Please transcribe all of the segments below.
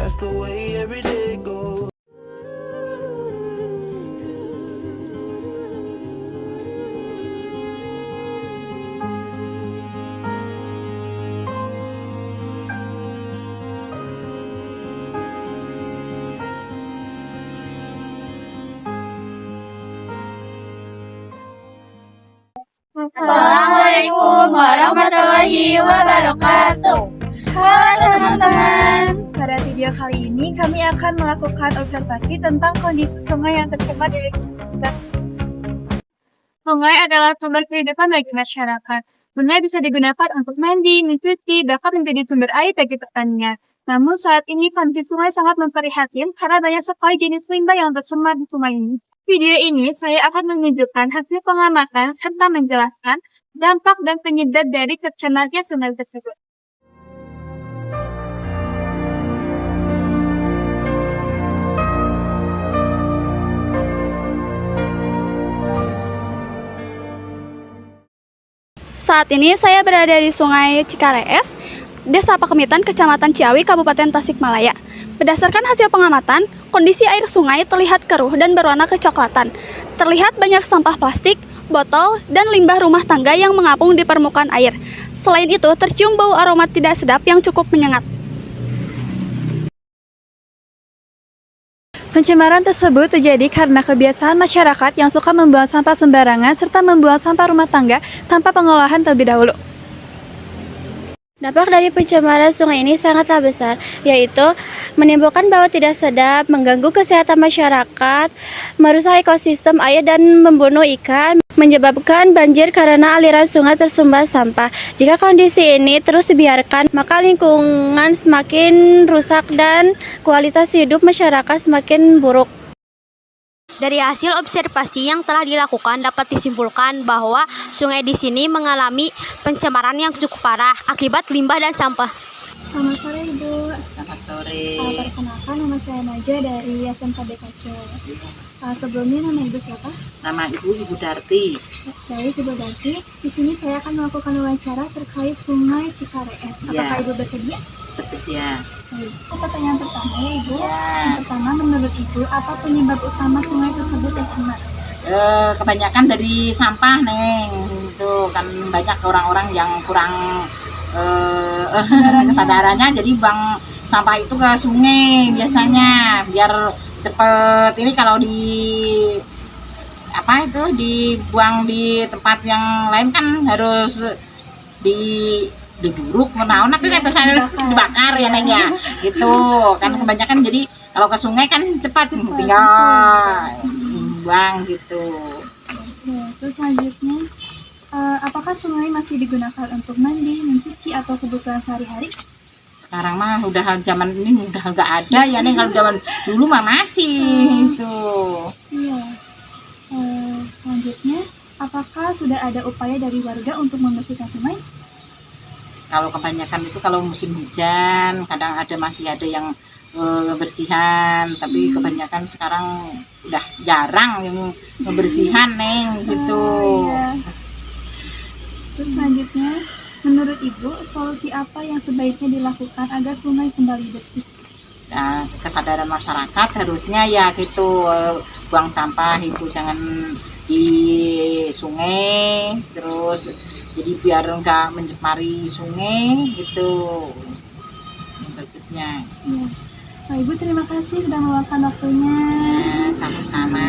that's the way every day goes. Assalamualaikum warahmatullahi wabarakatuh. Halo teman-teman. Pada video kali ini kami akan melakukan observasi tentang kondisi sungai yang tercemar di lingkungan kita. Sungai adalah sumber kehidupan bagi masyarakat. Sungai bisa digunakan untuk mandi, mencuci, bahkan menjadi sumber air bagi pertanian. Namun saat ini kondisi sungai sangat memprihatinkan karena banyak sekali jenis limbah yang tercemar di sungai ini. Video ini saya akan menunjukkan hasil pengamatan serta menjelaskan dampak dan penyebab dari tercemarnya sungai tersebut. Saat ini saya berada di Sungai Cikarees, Desa Pakemitan, Kecamatan Ciawi, Kabupaten Tasikmalaya. Berdasarkan hasil pengamatan, kondisi air sungai terlihat keruh dan berwarna kecoklatan. Terlihat banyak sampah plastik, botol, dan limbah rumah tangga yang mengapung di permukaan air. Selain itu, tercium bau aroma tidak sedap yang cukup menyengat. Pencemaran tersebut terjadi karena kebiasaan masyarakat yang suka membuang sampah sembarangan serta membuang sampah rumah tangga tanpa pengolahan terlebih dahulu. Dampak dari pencemaran sungai ini sangatlah besar, yaitu menimbulkan bau tidak sedap, mengganggu kesehatan masyarakat, merusak ekosistem air dan membunuh ikan, menyebabkan banjir karena aliran sungai tersumbat sampah. Jika kondisi ini terus dibiarkan, maka lingkungan semakin rusak dan kualitas hidup masyarakat semakin buruk. Dari hasil observasi yang telah dilakukan dapat disimpulkan bahwa sungai di sini mengalami pencemaran yang cukup parah akibat limbah dan sampah. Selamat sore Ibu. Selamat sore. Perkenalkan, nama saya Najwa dari SMKDKC. Sebelumnya nama Ibu siapa? Nama Ibu Darti. Baik Ibu Darti. Di sini saya akan melakukan wawancara terkait Sungai Cikarees. Apakah Ibu bersedia? Bersedia. Baik. Pertanyaan pertama ya Ibu. Ya. Yang pertama, menurut Ibu apa penyebab utama sungai tersebut tercemar? Kebanyakan dari sampah, Neng. Itu kan banyak orang-orang yang kurang kesadarannya, jadi buang sampah itu ke sungai biasanya biar cepet. Ini kalau dibuang di tempat yang lain kan harus diduruk menaun nanti biasanya dibakar ya Neng ya gitu kan. Kebanyakan jadi kalau ke sungai kan cepat tinggal buang gitu. Terus selanjutnya, apakah sungai masih digunakan untuk mandi, mencuci, atau kebutuhan sehari-hari? Sekarang mah udah zaman ini udah nggak ada ya Neng. Kalau zaman dulu mah masih itu. Iya. Selanjutnya, apakah sudah ada upaya dari warga untuk membersihkan sungai? Kalau kebanyakan itu kalau musim hujan kadang masih ada yang bersihan, tapi kebanyakan sekarang udah jarang yang membersihan Neng gitu. Iya. Terus selanjutnya, menurut Ibu, solusi apa yang sebaiknya dilakukan agar sungai kembali bersih? Nah, kesadaran masyarakat harusnya ya gitu, buang sampah itu jangan di sungai, terus jadi biar enggak mencemari sungai gitu bagusnya. Ya. Nah, Ibu terima kasih sudah meluangkan waktunya. Ya, sama-sama.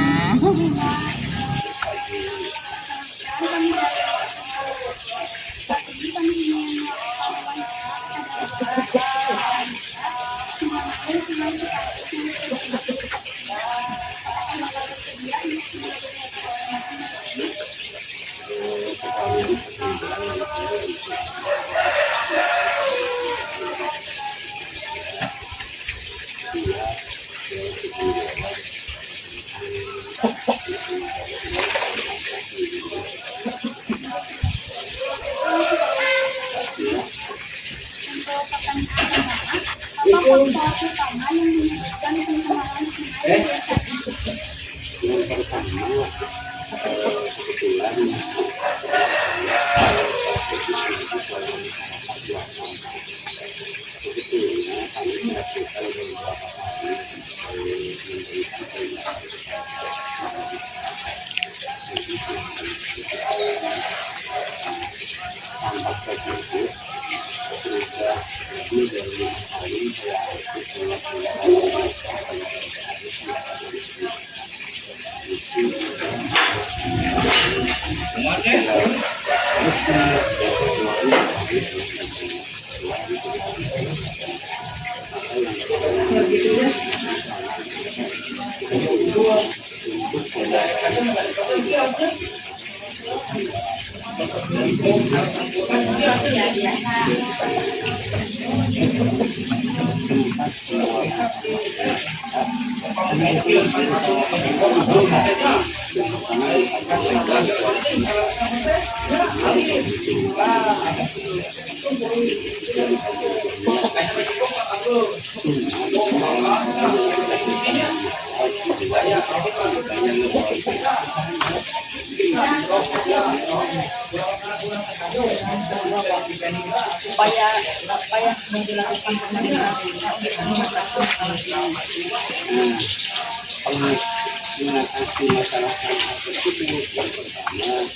mengatasi masalah sampah tersebut yang pertama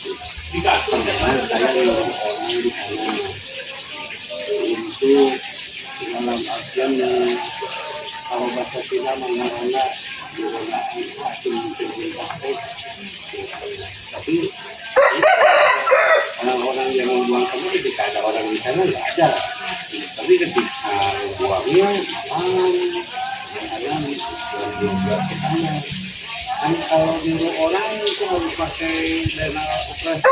saya mendorong orang di sana untuk dalam artian kalau bahasa tidak mengenai penggunaan plastik, tapi orang-orang yang membuang sampah ketika ada orang di sana nggak ada, tapi ketika buangnya aman, yang juga ke sana. Kan kalau nyuruh orang itu harus pakai dana operasi,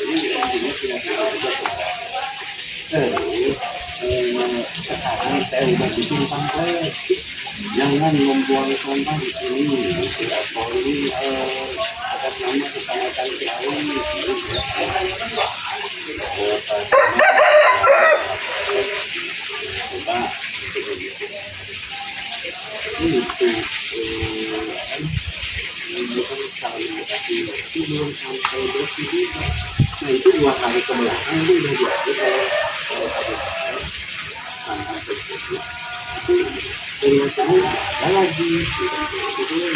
jadi ini tidak bisa. Terus sekarang saya udah bikin pamflet, jangan membuang sampah di sini, tidak boleh atas nama Kecamatan Ciawi. Bukan sekali tapi belum sampai 20 juta. Nah itu 2 hari ke belakang itu udah jadi kalau sampah tersebut itu dengan semua ada lagi itu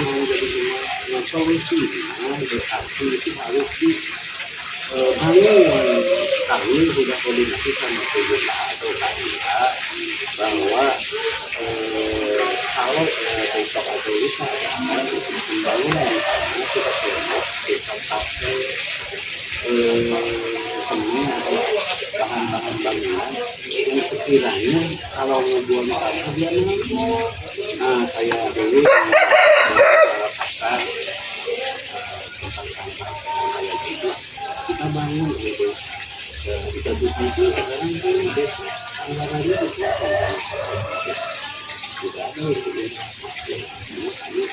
mau jadi dengan solusi. Nah berarti itu harus di kami sudah koordinasi sama PJK atau KIA bahwa kalau besok atau lusa ada pembangunan di sana kita pakai semen atau bahan-bahan bangunan yang sekiranya kalau ngebuang sampah dia mengampun. Nah saya dulu kasar tentang sampah kayak gitu kita bangun gitu kita itu sekarang kan anggarannya itu tidak ada untuk makanya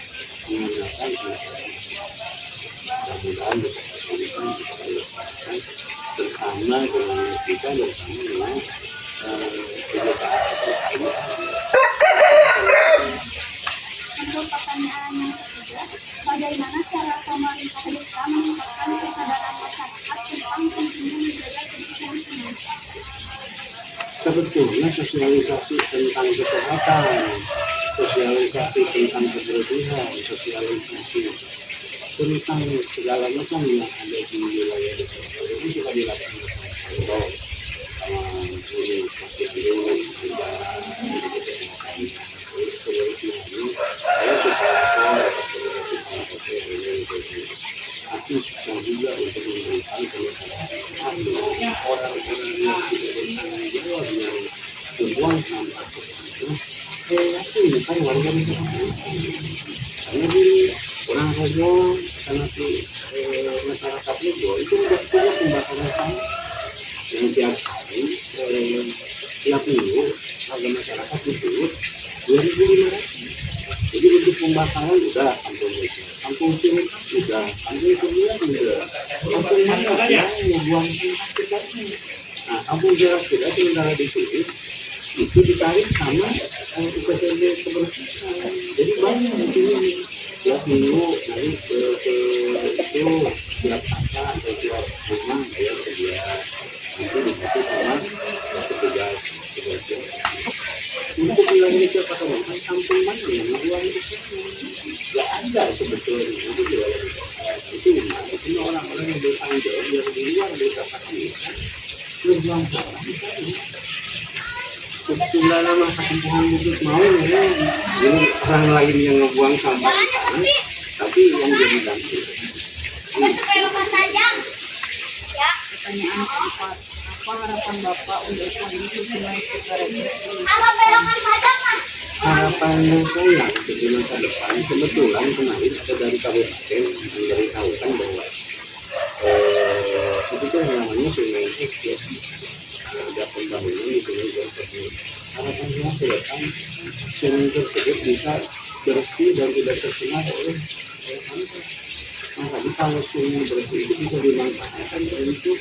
menggunakan mudah-mudahan bersama dengan kita bersama dengan Untuk pertanyaan yang ketiga, bagaimana cara pemerintah desa meningkatkan kesadaran masyarakat tentang pentingnya menjaga kebersihan sungai? Sebetulnya sosialisasi tentang kesehatan, sosialisasi tentang kebersihan, sosialisasi tentang segala macam yang ada di wilayah desa ini juga dilaksanakan. Kalau ini masih ada juga kebersihannya, saya suka aktif juga untuk memberikan pengetahuan orang-orang yang tidak bertanggung jawab yang membuang sampah itu. Aku bukan warga masyarakat, karena di orang Rogo, karena di masyarakat Rogo itu tidak punya pembakaran sampah yang tiap hari, tiap minggu warga masyarakat itu 2.500. Jadi untuk pembakaran udah kampung Cilik udah, kampung Cilik udah, kampung mana yang membuang sampah kita. Nah kampung Jarak kita sementara di sini itu ditarik sama UPTD kebersihan. Jadi banyak di sini tiap minggu dari ke itu tiap kakak atau tiap rumah yang sedia itu dikasih sama petugas kebersihan. Untuk wilayah siapa tahu kampung mana yang membuang itu nggak ada sebetulnya itu wilayah itu gimana? Itu orang-orang yang bertanggung jawab yang di luar desa kami membuang sampah di sana. sudah lama ketimpangan bukit mau ya. Ini orang lain yang ngebuang sampah di sana, tapi yang jadi dampak. Pertanyaan keempat, apa harapan Bapak untuk kondisi Sungai Cikares? Harapannya saya di masa depan, kebetulan kemarin ada dari kabupaten memberitahukan bahwa itu tuh namanya Sungai Cikares, ada pembangunan di Sungai tersebut. Harapan saya ke depan sungai tersebut bisa bersih dan tidak tercemar oleh sampah. Makanya kalau sungai bersih itu bisa dimanfaatkan untuk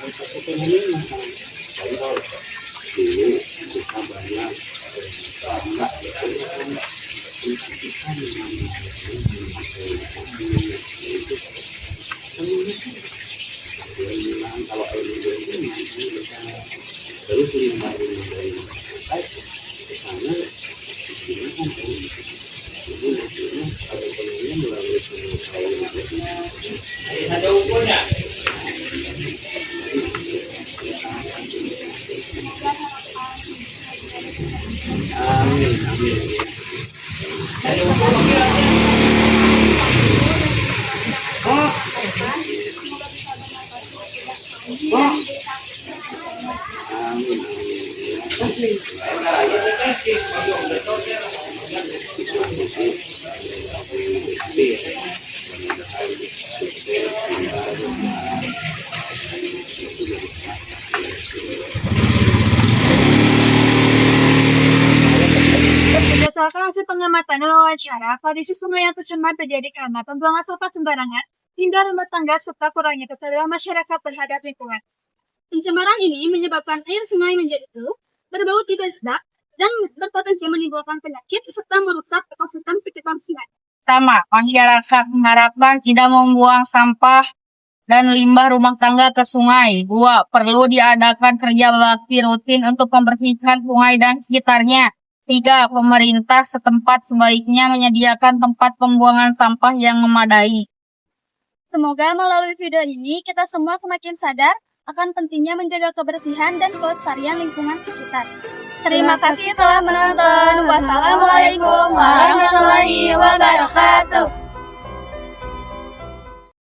satu ekonomi masyarakat. Contoh dulu kita banyak tambak itu kan ikan yang itu kemudian kalau air hujan itu bisa terus limbah dari masyarakat ke sana digunakan jadi maksudnya ada ekonomi melalui sungai kawasan ada ukurnya. Amin, amin. Berdasarkan hasil pengamatan dan wawancara, kondisi sungai yang tercemar terjadi karena pembuangan sampah sembarangan hingga rumah tangga serta kurangnya kesadaran masyarakat terhadap lingkungan. Pencemaran ini menyebabkan air sungai menjadi keruh, berbau tidak sedap, dan berpotensi menimbulkan penyakit serta merusak ekosistem sekitar sungai. Pertama, masyarakat mengharapkan tidak membuang sampah dan limbah rumah tangga ke sungai. 2. Perlu diadakan kerja bakti rutin untuk membersihkan sungai dan sekitarnya. 3. Pemerintah setempat sebaiknya menyediakan tempat pembuangan sampah yang memadai. Semoga melalui video ini kita semua semakin sadar akan pentingnya menjaga kebersihan dan kelestarian lingkungan sekitar. Terima kasih telah menonton. Wassalamualaikum warahmatullahi wabarakatuh.